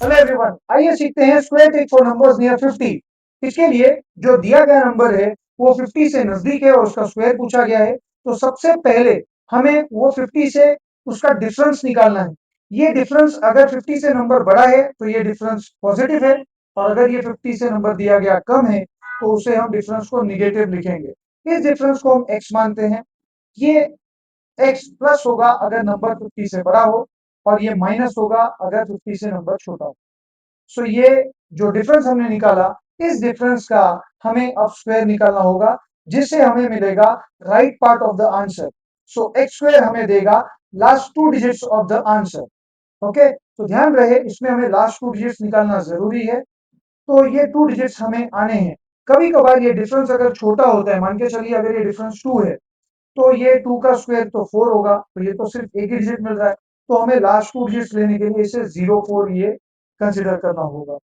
Hello everyone, आइए सीखते हैं square take for numbers near 50। इसके लिए जो दिया गया नंबर है वो 50 से नजदीक है और उसका स्क्वायर पूछा गया है। तो सबसे पहले हमें वो 50 से उसका डिफरेंस निकालना है। ये डिफरेंस अगर 50 से नंबर बड़ा है तो ये डिफरेंस पॉजिटिव है, और अगर ये 50 से नंबर दिया गया कम है तो उसे हम डिफरेंस को निगेटिव लिखेंगे। इस डिफरेंस को हम एक्स मानते हैं। ये एक्स प्लस होगा अगर नंबर 50 से बड़ा हो, और ये माइनस होगा अगर 50 से नंबर छोटा हो। सो ये जो डिफरेंस हमने निकाला, इस डिफरेंस का हमें अब स्क्वायर निकालना होगा, जिससे हमें मिलेगा right part of the answer. So x square हमें देगा last two digits of the answer. Okay, तो ध्यान रहे इसमें हमें लास्ट टू डिजिट्स निकालना जरूरी है। तो ये टू डिजिट्स हमें आने हैं। कभी कभार ये डिफरेंस अगर छोटा होता है, मान के चलिए अगर ये डिफरेंस 2 है तो ये 2 का स्क्वायर तो 4 होगा, तो ये तो सिर्फ एक ही डिजिट मिल रहा है। तो हमें लास्ट टू डिजिट्स लेने के लिए इसे 0 4 ये कंसिडर करना होगा।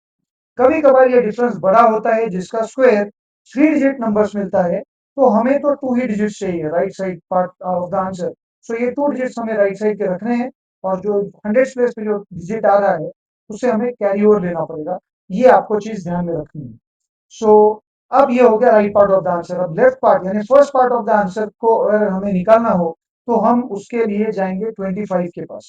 कभी कभार ये डिफरेंस बड़ा होता है जिसका स्क्वायर 3 डिजिट नंबर्स मिलता है, तो हमें तो 2 ही डिजिट चाहिए right side part of the answer. So ये 2 डिजिट्स हमें राइट साइड के रखने हैं, और जो 100 प्लेस पे जो डिजिट आ रहा है उसे हमें कैरी ओवर लेना पड़ेगा। ये आपको चीज ध्यान में रखनी है। सो अब ये हो गया right part of the answer. अब लेफ्ट पार्ट यानी first part of the answer को अगर हमें निकालना हो तो हम उसके लिए जाएंगे 25 के पास।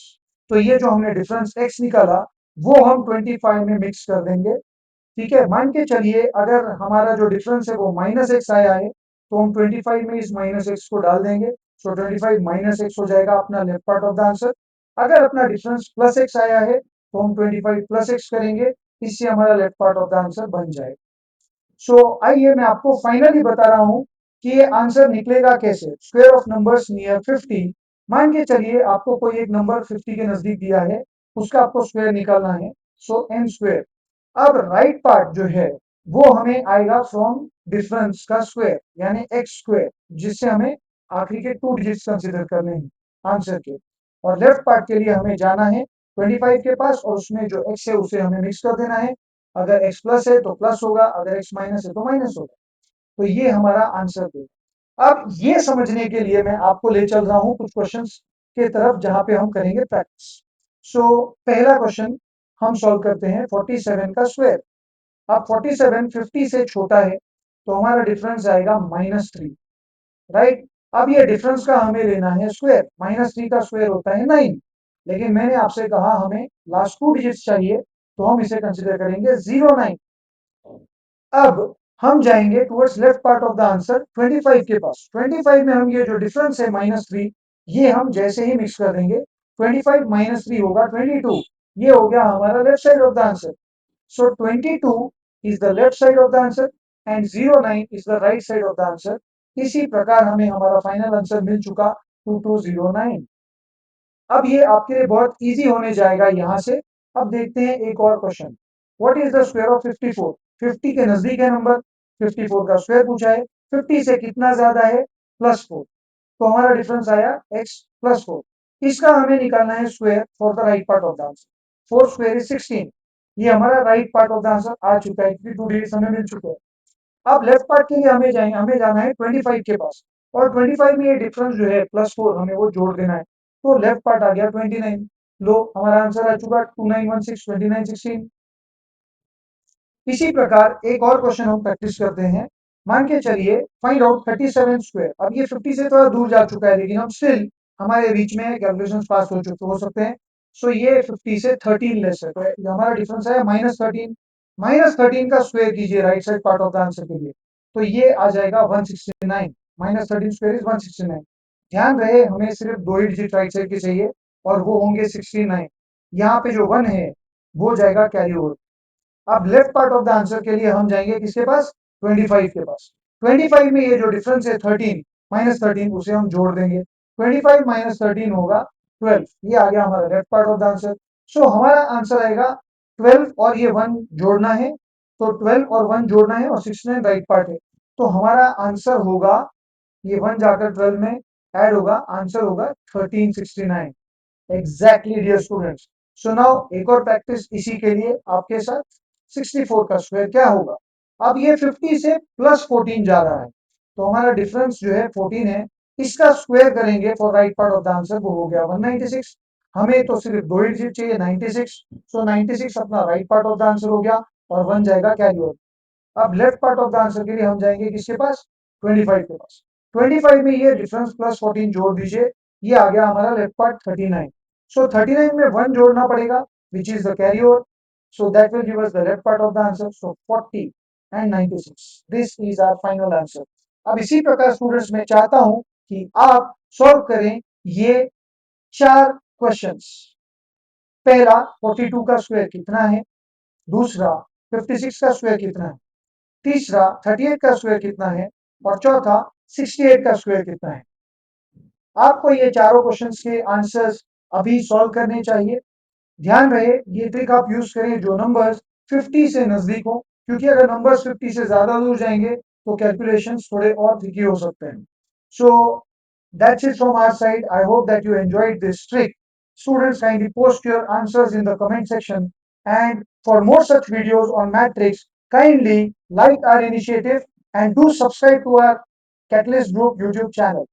तो ये जो हमने डिफरेंस एक्स निकाला वो हम 25 में मिक्स कर देंगे। ठीक है, मान के चलिए अगर हमारा जो डिफरेंस है वो माइनस एक्स आया है तो हम 25 में इस माइनस एक्स को डाल देंगे। सो 25 माइनस एक्स हो जाएगा अपना left part of the answer. अगर अपना डिफरेंस प्लस एक्स आया है तो हम 25 प्लस एक्स करेंगे, इससे हमारा left part of the answer बन जाएगा। सो आइए मैं आपको फाइनली बता रहा हूं कि ये आंसर निकलेगा कैसे। Square of numbers near 50। मान के चलिए आपको कोई एक नंबर 50 के नजदीक दिया है, उसका आपको स्क्वायर निकालना है। सो एन स्क्वायर। अब राइट पार्ट जो है वो हमें आएगा फ्रॉम डिफरेंस का स्क्वायर यानी एक्स स्क्वायर, जिससे हमें आखिरी के 2 डिजिट्स कंसिडर करने हैं आंसर के। और लेफ्ट पार्ट के लिए हमें जाना है 25 के पास, और उसमें जो एक्स है उसे हमें मिक्स कर देना है। अगर एक्स प्लस है तो प्लस होगा, अगर एक्स माइनस है तो माइनस होगा। तो ये हमारा आंसर देगा। अब ये समझने के लिए मैं आपको ले चल रहा हूं कुछ क्वेश्चंस के तरफ जहां पे हम करेंगे प्रैक्टिस। सो पहला क्वेश्चन हम सॉल्व करते हैं 47 का स्क्वायर। अब 47 50 से छोटा है तो हमारा डिफरेंस आएगा -3। राइट, अब ये डिफरेंस का हमें लेना है स्क्वायर। -3 का स्क्वायर होता है 9, लेकिन मैंने आपसे कहा हमें लास्ट 2 डिजिट्स चाहिए, तो हम इसे कंसिडर करेंगे 09। अब हम जाएंगे towards left part of the answer 25 के पास। 25 में हम ये जो डिफरेंस है -3, ये हम जैसे ही मिक्स कर देंगे 25 -3 होगा 22। ये हो गया हमारा left side of the answer. So 22 is the left side of the answer and 09 is the right side of the answer. इसी प्रकार हमें हमारा फाइनल आंसर मिल चुका 2209। अब ये आपके लिए बहुत इजी होने जाएगा यहाँ से। अब देखते हैं एक और question. What is the square of 54? 50 के नजदीक है नंबर, 54 का स्क्वायर पूछा है। 50 से कितना ज्यादा है? +4। तो हमारा डिफरेंस आया x +4। इसका हमें निकालना है square for the right part of the answer. 4 square is 16। ये हमारा right part of the answer आ चुका है क्योंकि 2 डिजिट्स हमें मिल चुके हैं। अब लेफ्ट पार्ट के लिए हमें जाना है 25 के पास, और 25 में ये डिफरेंस जो है +4 हमें वो जोड़ देना है। तो लेफ्ट पार्ट आ गया 29। लो हमारा आंसर आ चुका 2916 2916। इसी प्रकार एक और क्वेश्चन हम प्रैक्टिस करते हैं। मान के चलिए फाइंड आउट 37 स्क्वायर। अब ये 50 से थोड़ा दूर जा चुका है, लेकिन हम स्टिल हमारे बीच में कैलकुलेशंस पास हो सकते हैं। सो ये 50 से 13 लेस है, तो ये हमारा डिफरेंस है -13। -13 का स्क्वायर कीजिए right side part of the answer के लिए, तो ये आ जाएगा 169। -13 स्क्वायर इज 169। ध्यान रहे हमें सिर्फ 2 ही डिजिट राइट साइड के चाहिए, और वो होंगे 69। यहाँ पे जो 1 है वो जाएगा कैरी ओवर। अब left part of the answer के लिए हम जाएंगे किसके पास? 25 के पास। 25 में ये जो डिफरेंस है 13 -13 उसे हम जोड़ देंगे। 25 -13 होगा 12। ये आ गया हमारा left part of the answer. So हमारा आंसर आएगा 12 और ये 1 जोड़ना है, तो 12 और 1 जोड़ना है, और 69 राइट पार्ट है। तो हमारा आंसर होगा, ये 1 जाकर 12 में ऐड होगा, आंसर होगा 1369। Exactly dear students. So now एक और प्रैक्टिस इसी के लिए आपके साथ। 64 का स्क्वायर क्या होगा? अब ये 50 से +14 जा रहा है, तो हमारा डिफरेंस जो है 14 है। इसका स्क्वायर करेंगे for right part of the answer, वो हो गया 196। हमें तो सिर्फ 2 ही डिजिट चाहिए 96, सो 96 अपना right part of the answer हो गया और 1 जाएगा कैरी ओवर। अब left part of the answer के लिए हम जाएंगे किसके पास, 25 के पास। 25 में ये डिफरेंस प्लस 14 जोड़ दीजिए, ये आ गया हमारा लेफ्ट पार्ट 39। सो 39 में 1 जोड़ना पड़ेगा which is the carry over, so that will give us the left part of the answer. So 40 and 96, this is our final answer. अब इसी प्रकार स्टूडेंट्स मैं चाहता हूं कि आप सॉल्व करें ये 4 क्वेश्चंस। पहला 42 का स्क्वायर कितना है, दूसरा 56 का स्क्वायर कितना है, तीसरा 38 का स्क्वायर कितना है और चौथा 68 का स्क्वायर कितना है। आपको ये चारों क्वेश्चंस के आंसर्स अभी सॉल्व करने चाहिए। ध्यान रहे ये ट्रिक आप यूज करें जो नंबर्स 50 से नजदीक हो, क्योंकि अगर नंबर्स 50 से ज्यादा दूर जाएंगे तो कैलकुलेशंस थोड़े और ट्रिकी हो सकते हैं। सो that's it from our side. I hope that you enjoyed this trick. Students, kindly post your answers in the comment section. And for more such videos on matrix, kindly like our initiative and do subscribe to our Catalyst Group YouTube channel.